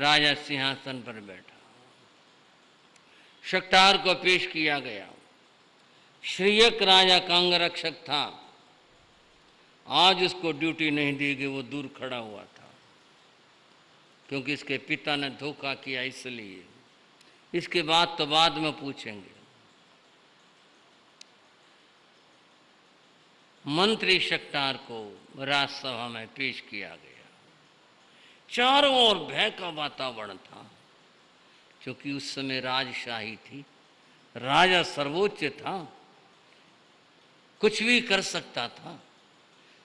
राजा सिंहासन पर बैठा। शक्टार को पेश किया गया। श्रीयक राजा का अंगरक्षक था। आज उसको ड्यूटी नहीं दी गई, वो दूर खड़ा हुआ था क्योंकि इसके पिता ने धोखा किया, इसलिए। इसके बाद तो बाद में पूछेंगे। मंत्री शक्टार को राजसभा में पेश किया गया। चारों ओर भय का वातावरण था क्योंकि उस समय राजशाही थी, राजा सर्वोच्च था, कुछ भी कर सकता था।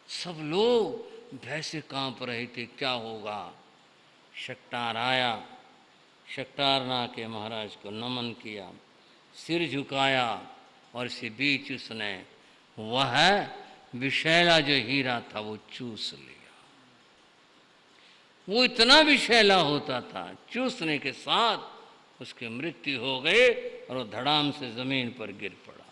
सब लोग भय से कांप रहे थे, क्या होगा। शक्टार आया। शक्टार ने आके महाराज को नमन किया, सिर झुकाया और इसी बीच उसने वह विषैला जो हीरा था वो चूस लिया। वो इतना विषैला होता था, चूसने के साथ उसकी मृत्यु हो गई और वो धड़ाम से जमीन पर गिर पड़ा।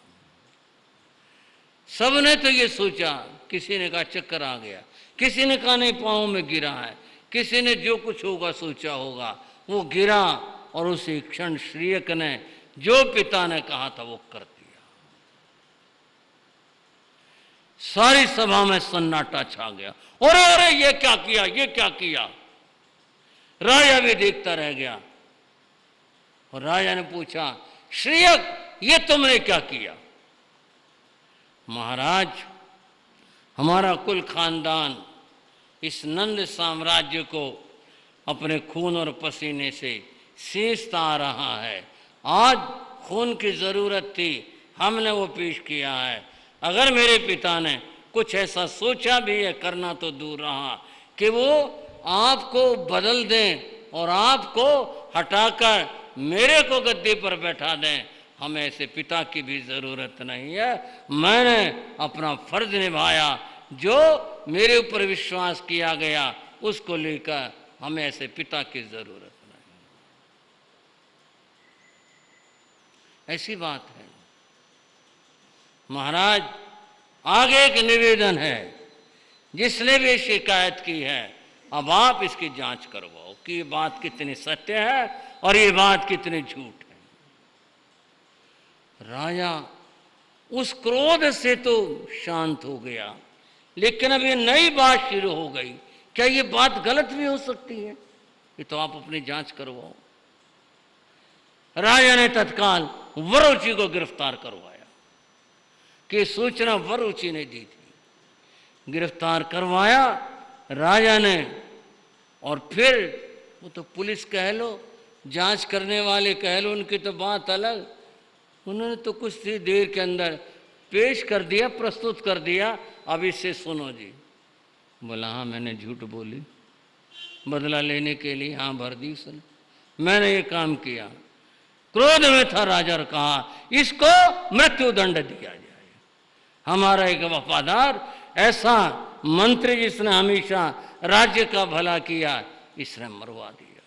सबने तो ये सोचा, किसी ने कहा चक्कर आ गया, किसी ने कहा नहीं पाँव में गिरा है, किसी ने जो कुछ होगा सोचा होगा। वो गिरा और उसी क्षण श्रीयक ने जो पिता ने कहा था वो कर दिया। सारी सभा में सन्नाटा छा गया। अरे अरे ये क्या किया, ये क्या किया। राजा भी देखता रह गया और राजा ने पूछा, श्रीयक ये तुमने क्या किया। महाराज, हमारा कुल खानदान इस नंद साम्राज्य को अपने खून और पसीने से सींचता आ रहा है। आज खून की जरूरत थी, हमने वो पेश किया है। अगर मेरे पिता ने कुछ ऐसा सोचा भी है, करना तो दूर रहा, कि वो आपको बदल दें और आपको हटाकर मेरे को गद्दी पर बैठा दें, हमें ऐसे पिता की भी जरूरत नहीं है। मैंने अपना फर्ज निभाया, जो मेरे ऊपर विश्वास किया गया उसको लेकर हमें ऐसे पिता की जरूरत नहीं। ऐसी बात है। महाराज, आगे एक निवेदन है, जिसने भी शिकायत की है अब आप इसकी जांच करवाओ कि ये बात कितनी सत्य है और ये बात कितनी झूठ है। राजा उस क्रोध से तो शांत हो गया, लेकिन अब ये नई बात शुरू हो गई। क्या ये बात गलत भी हो सकती है? ये तो आप अपनी जांच करवाओ। राजा ने तत्काल वरुचि को गिरफ्तार करवाया कि सूचना वरुचि ने दी थी। गिरफ्तार करवाया राजा ने, और फिर वो तो पुलिस कह लो, जांच करने वाले कह लो, उनकी तो बात अलग। उन्होंने तो कुछ ही देर के अंदर पेश कर दिया, प्रस्तुत कर दिया, अब इससे सुनो जी। बोला हाँ मैंने झूठ बोली, बदला लेने के लिए हाँ भर दी उसने, मैंने ये काम किया। क्रोध में था राजा और कहा इसको मृत्यु दंड दिया जाए। हमारा एक वफादार ऐसा मंत्री जिसने हमेशा राज्य का भला किया, इसने मरवा दिया।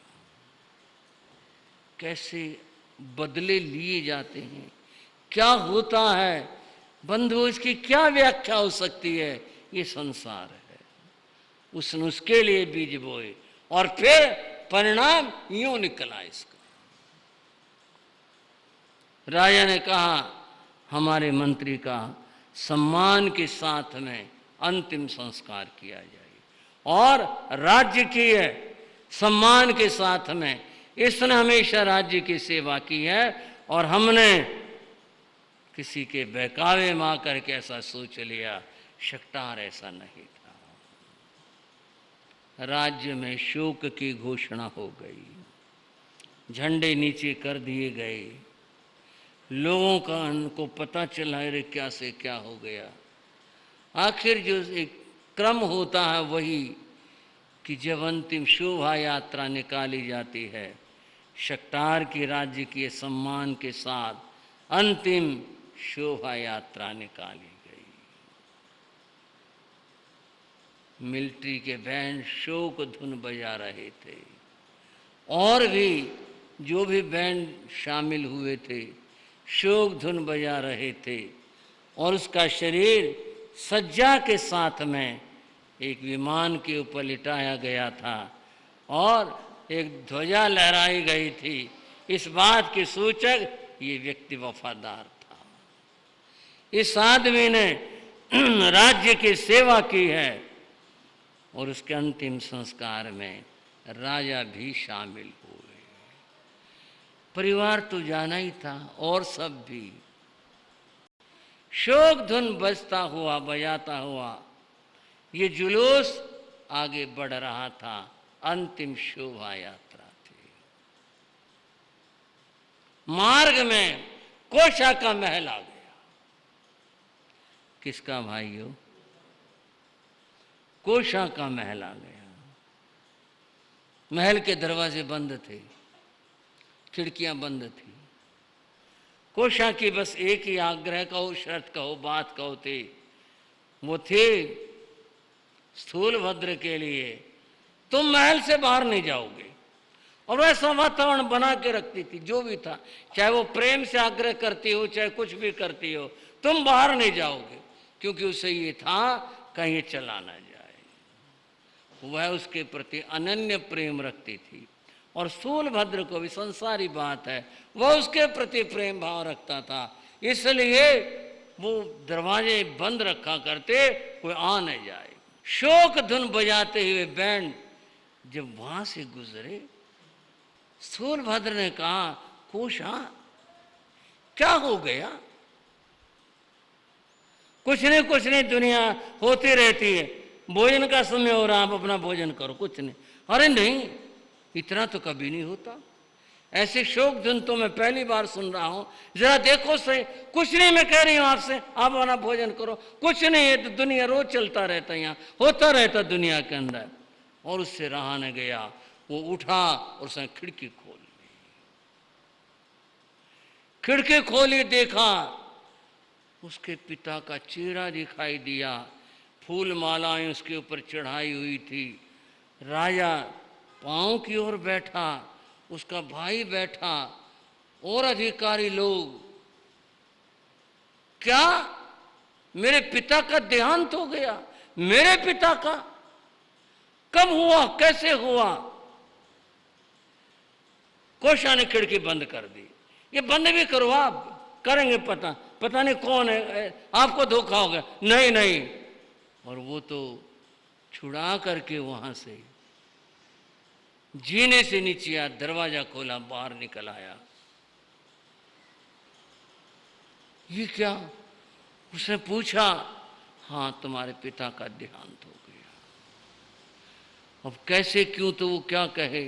कैसे बदले लिए जाते हैं, क्या होता है बंधु, इसकी क्या व्याख्या हो सकती है। ये संसार है। उसने उसके लिए बीज बोए और फिर परिणाम यूं निकला इसका। राजा ने कहा हमारे मंत्री का सम्मान के साथ में अंतिम संस्कार किया जाए और राज्य की सम्मान के साथ में। इसने हमेशा राज्य की सेवा की है और हमने किसी के बहकावे में आकर के ऐसा सोच लिया। शक्टार ऐसा नहीं था। राज्य में शोक की घोषणा हो गई, झंडे नीचे कर दिए गए। लोगों का उनको पता चला अरे क्या से क्या हो गया। आखिर जो एक क्रम होता है वही कि जब अंतिम शोभा यात्रा निकाली जाती है, शक्टार की राज्य के सम्मान के साथ अंतिम शोभा यात्रा निकाली गई। मिलिट्री के बैंड शोक धुन बजा रहे थे और भी जो भी बैंड शामिल हुए थे शोक धुन बजा रहे थे और उसका शरीर सज्जा के साथ में एक विमान के ऊपर लिटाया गया था और एक ध्वजा लहराई गई थी, इस बात की सूचक ये व्यक्ति वफादार था। इस आदमी ने राज्य की सेवा की है और उसके अंतिम संस्कार में राजा भी शामिल हुए। परिवार तो जाना ही था और सब भी। शोक धुन बजता हुआ बजाता हुआ ये जुलूस आगे बढ़ रहा था। अंतिम शोभा यात्रा थी। मार्ग में कोशा का महल आ गया। किसका भाइयों? कोशा का महल आ गया। महल के दरवाजे बंद थे, खिड़कियां बंद थी। कोशा की बस एक ही आग्रह कहो, शर्त कहो, बात कहो थी, वो थे स्थूलभद्र के लिए, तुम महल से बाहर नहीं जाओगे। और वैसा वातावरण बना के रखती थी, जो भी था, चाहे वो प्रेम से आग्रह करती हो, चाहे कुछ भी करती हो, तुम बाहर नहीं जाओगे, क्योंकि उसे ये था कहीं ये चला ना जाए। वह उसके प्रति अनन्य प्रेम रखती थी। और स्थूलभद्र को भी, संसारी बात है, वह उसके प्रति प्रेम भाव रखता था, इसलिए वो दरवाजे बंद रखा करते, कोई आ न जाए। शोक धुन बजाते हुए बैंड जब वहां से गुजरे, स्थूलभद्र ने कहा, कोशा क्या हो गया? कुछ नहीं दुनिया होती रहती है, भोजन का समय हो रहा, आप अपना भोजन करो, कुछ नहीं। अरे नहीं, इतना तो कभी नहीं होता। ऐसे शोक धुन तो मैं पहली बार सुन रहा हूं, जरा देखो सही। कुछ नहीं, मैं कह रही हूं आपसे, आप अपना भोजन करो, कुछ नहीं है तो दुनिया रोज चलता रहता, यहाँ होता रहता दुनिया के अंदर। और उससे रहा न गया, वो उठा और उसने खिड़की खोल ली। खिड़की खोली, देखा उसके पिता का चेहरा दिखाई दिया, फूल मालाएं उसके ऊपर चढ़ाई हुई थी। राजा पांव की ओर बैठा, उसका भाई बैठा और अधिकारी लोग। क्या मेरे पिता का देहांत हो गया? मेरे पिता का? कब हुआ, कैसे हुआ? कोशा ने खिड़की बंद कर दी। ये बंद भी करो, आप करेंगे, पता नहीं कौन है, आपको धोखा हो गया। नहीं। और वो तो छुड़ा करके वहां से जीने से नीचे आया, दरवाजा खोला, बाहर निकल आया। ये क्या? उसने पूछा, हाँ तुम्हारे पिता का देहांत हो गया। अब कैसे, क्यों, तो वो क्या कहे।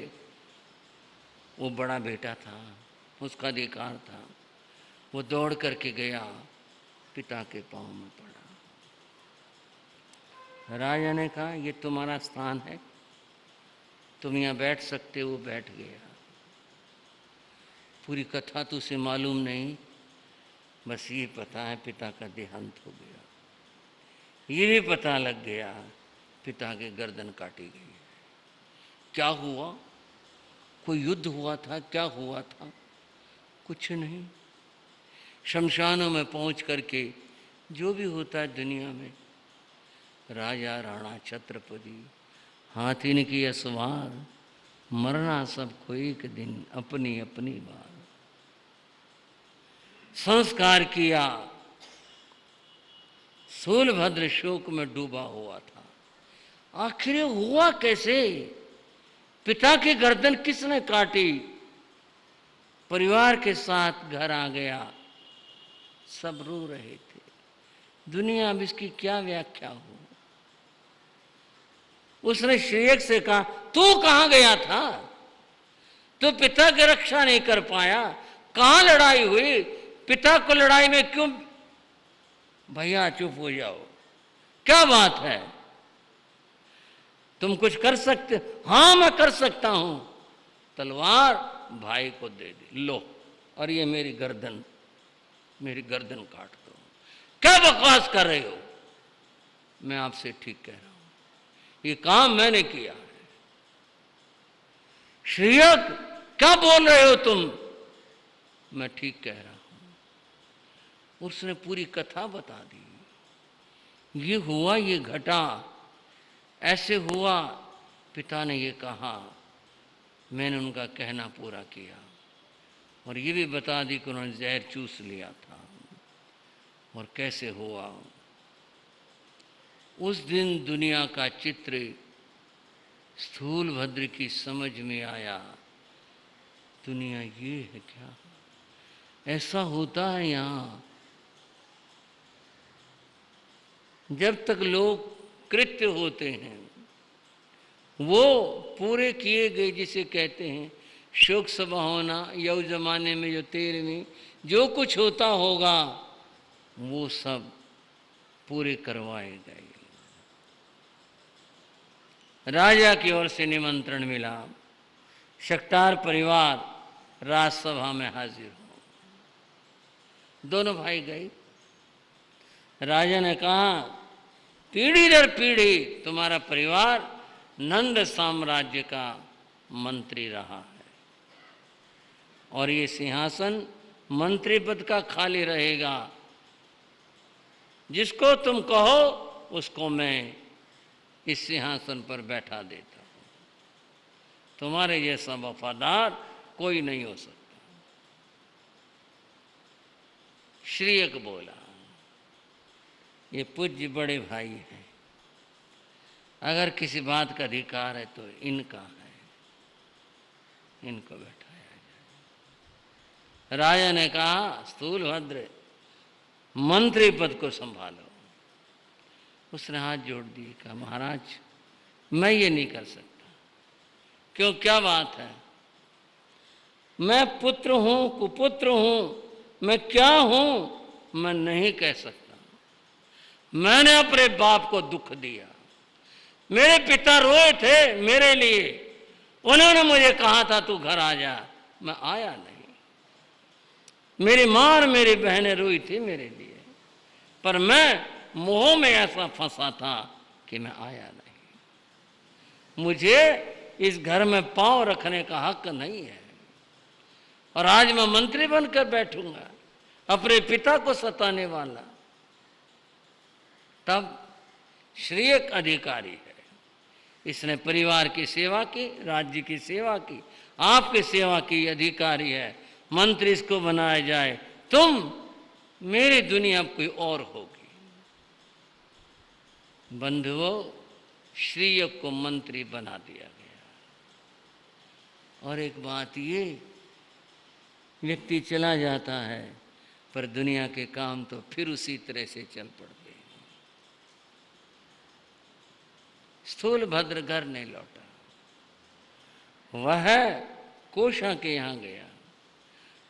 वो बड़ा बेटा था, उसका अधिकार था। वो दौड़ करके गया, पिता के पांव में पड़ा। राजा ने कहा, ये तुम्हारा स्थान है, तुम यहाँ बैठ सकते हो। बैठ गया। पूरी कथा तो उसे मालूम नहीं, बस ये पता है पिता का देहांत हो गया। ये भी पता लग गया पिता की गर्दन काटी गई। क्या हुआ? कोई युद्ध हुआ था? क्या हुआ था? कुछ नहीं। शमशानों में पहुंच करके जो भी होता है दुनिया में, राजा राणा छत्रपति हाथिन की असवार, मरना सबको एक दिन, अपनी अपनी बार। संस्कार किया। स्थूलभद्र शोक में डूबा हुआ था। आखिर ये हुआ कैसे? पिता की गर्दन किसने काटी? परिवार के साथ घर आ गया, सब रो रहे थे। दुनिया अब इसकी क्या व्याख्या हो। उसने श्रेयक से कहा, तू कहां गया था? तू पिता की रक्षा नहीं कर पाया। कहां लड़ाई हुई? पिता को लड़ाई में क्यों? भैया चुप हो जाओ, क्या बात है? तुम कुछ कर सकते? हाँ मैं कर सकता हूं। तलवार भाई को दे दी, लो, और ये मेरी गर्दन काट दो। क्या बकवास कर रहे हो? मैं आपसे ठीक कह रहा हूं, ये काम मैंने किया है। श्रीयक क्या बोल रहे हो तुम? मैं ठीक कह रहा हूं। उसने पूरी कथा बता दी। ये हुआ, ये घटा, ऐसे हुआ। पिता ने ये कहा। मैंने उनका कहना पूरा किया और ये भी बता दी कि उन्होंने जहर चूस लिया था और कैसे हुआ। उस दिन दुनिया का चित्र स्थूलभद्र की समझ में आया, दुनिया ये है क्या, ऐसा होता है यहाँ। जब तक लोग कृत्य होते हैं वो पूरे किए गए, जिसे कहते हैं शोक सभा होना, या उस जमाने में जो 13वीं जो कुछ होता होगा वो सब पूरे करवाए गए। राजा की ओर से निमंत्रण मिला, शक्तार परिवार राजसभा में हाजिर हो। दोनों भाई गए। राजा ने कहा, पीढ़ी दर पीढ़ी तुम्हारा परिवार नंद साम्राज्य का मंत्री रहा है और ये सिंहासन मंत्री पद का खाली रहेगा। जिसको तुम कहो उसको मैं इस सिंहासन पर बैठा देता हूं। तुम्हारे जैसा वफादार कोई नहीं हो सकता। श्रीयक बोला, ये पूज्य बड़े भाई हैं, अगर किसी बात का अधिकार है तो इनका है, इनको बैठाया जाए। राजा ने कहा, स्थूलभद्र मंत्री पद को संभालो। उसने हाथ जोड़ दिए, कहा, महाराज मैं ये नहीं कर सकता। क्यों, क्या बात है? मैं पुत्र हूं, कुपुत्र हूं, मैं क्या हूं, मैं नहीं कह सकता। मैंने अपने बाप को दुख दिया, मेरे पिता रोए थे मेरे लिए, उन्होंने मुझे कहा था तू घर आ जा, मैं आया नहीं। मेरी मां और मेरी बहनें रोई थी मेरे लिए, पर मैं मोह में ऐसा फंसा था कि मैं आया नहीं। मुझे इस घर में पांव रखने का हक नहीं है और आज मैं मंत्री बनकर बैठूंगा, अपने पिता को सताने वाला। तब श्रीयक अधिकारी है, इसने परिवार की सेवा की, राज्य की सेवा की, आपकी सेवा की, अधिकारी है, मंत्री इसको बनाया जाए। तुम मेरी दुनिया अब कोई और होगी। बंधुओं, श्रीयक को मंत्री बना दिया गया। और एक बात ये, व्यक्ति चला जाता है पर दुनिया के काम तो फिर उसी तरह से चल पड़ते। स्थूलभद्र घर नहीं लौटा, वह कोषा के यहाँ गया।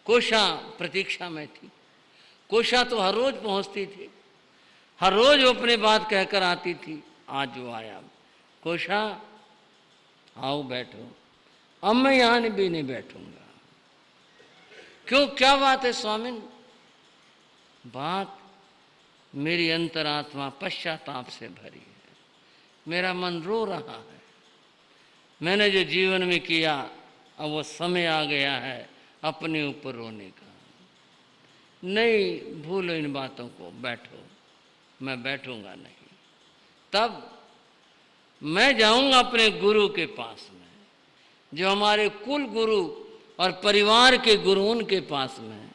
कोषा प्रतीक्षा में थी। कोषा तो हर रोज पहुंचती थी, हर रोज वो अपनी बात कहकर आती थी। आज वो आया, कोषा आओ बैठो। अब मैं यहाँ भी नहीं बैठूंगा। क्यों, क्या बात है स्वामिन? बात, मेरी अंतरात्मा पश्चाताप से भरी है, मेरा मन रो रहा है। मैंने जो जीवन में किया, अब वो समय आ गया है अपने ऊपर रोने का। नहीं, भूलो इन बातों को, बैठो। मैं बैठूंगा नहीं। तब मैं जाऊंगा अपने गुरु के पास में, जो हमारे कुल गुरु और परिवार के गुरु, उनके पास में।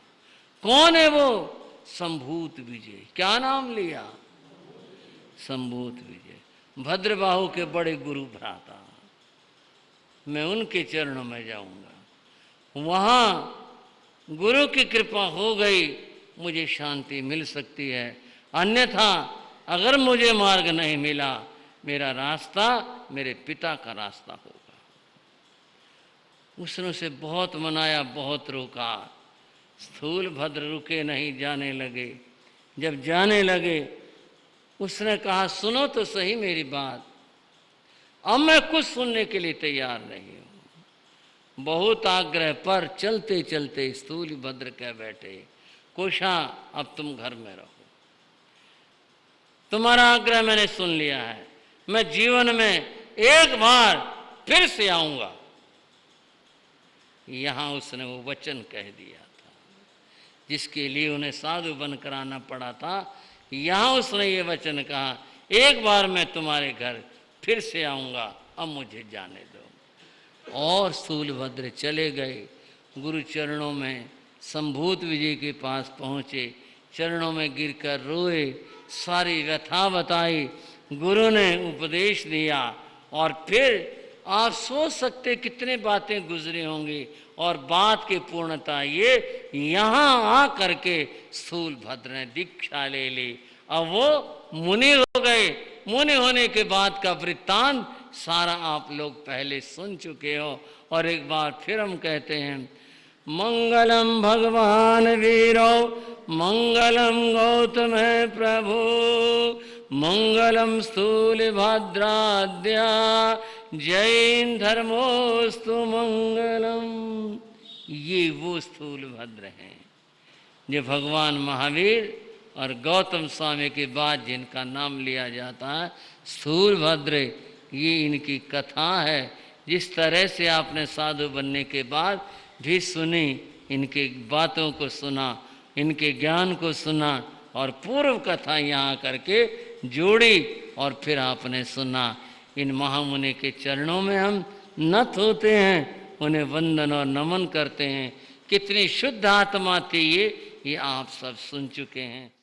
कौन है वो? संभूत विजय। क्या नाम लिया? संभूत विजय, भद्रबाहु के बड़े गुरु भ्राता। मैं उनके चरणों में जाऊंगा। वहां गुरु की कृपा हो गई, मुझे शांति मिल सकती है। अन्यथा अगर मुझे मार्ग नहीं मिला, मेरा रास्ता मेरे पिता का रास्ता होगा। उसने उसे बहुत मनाया, बहुत रोका। स्थूलभद्र रुके नहीं, जाने लगे। जब जाने लगे, उसने कहा, सुनो तो सही मेरी बात, अब मैं कुछ सुनने के लिए तैयार नहीं हूं। बहुत आग्रह पर चलते चलते स्थूलभद्र कह बैठे, कोषा अब तुम घर में रहो, तुम्हारा आग्रह मैंने सुन लिया है। मैं जीवन में एक बार फिर से आऊंगा। यहां उसने वो वचन कह दिया था जिसके लिए उन्हें साधु बनकर आना पड़ा था। यहां उसने ये वचन कहा, एक बार मैं तुम्हारे घर फिर से आऊंगा, अब मुझे जाने दो। और स्थूलभद्र चले गए। गुरु चरणों में संभूत विजय के पास पहुँचे, चरणों में गिरकर रोए, सारी व्यथा बताई, गुरु ने उपदेश दिया। और फिर आप सोच सकते कितने बातें गुजरी होंगी। और बात की पूर्णता ये, यहाँ आ करके स्थूलभद्र ने दीक्षा ले ली। अब वो मुनि हो गए। मुनि होने के बाद का वृत्तांत सारा आप लोग पहले सुन चुके हो। और एक बार फिर हम कहते हैं, मंगलम भगवान वीरो मंगलम गौतम प्रभु मंगलम स्थूलभद्राद्या जैन धर्मोस्तु मंगलम। ये वो स्थूलभद्र हैं जो भगवान महावीर और गौतम स्वामी के बाद जिनका नाम लिया जाता है स्थूलभद्र। ये इनकी कथा है। जिस तरह से आपने साधु बनने के बाद भी सुनी, इनके बातों को सुना, इनके ज्ञान को सुना और पूर्व कथा यहाँ करके जोड़ी और फिर आपने सुना। इन महामुनि के चरणों में हम नत होते हैं, उन्हें वंदन और नमन करते हैं। कितनी शुद्ध आत्मा थी ये आप सब सुन चुके हैं।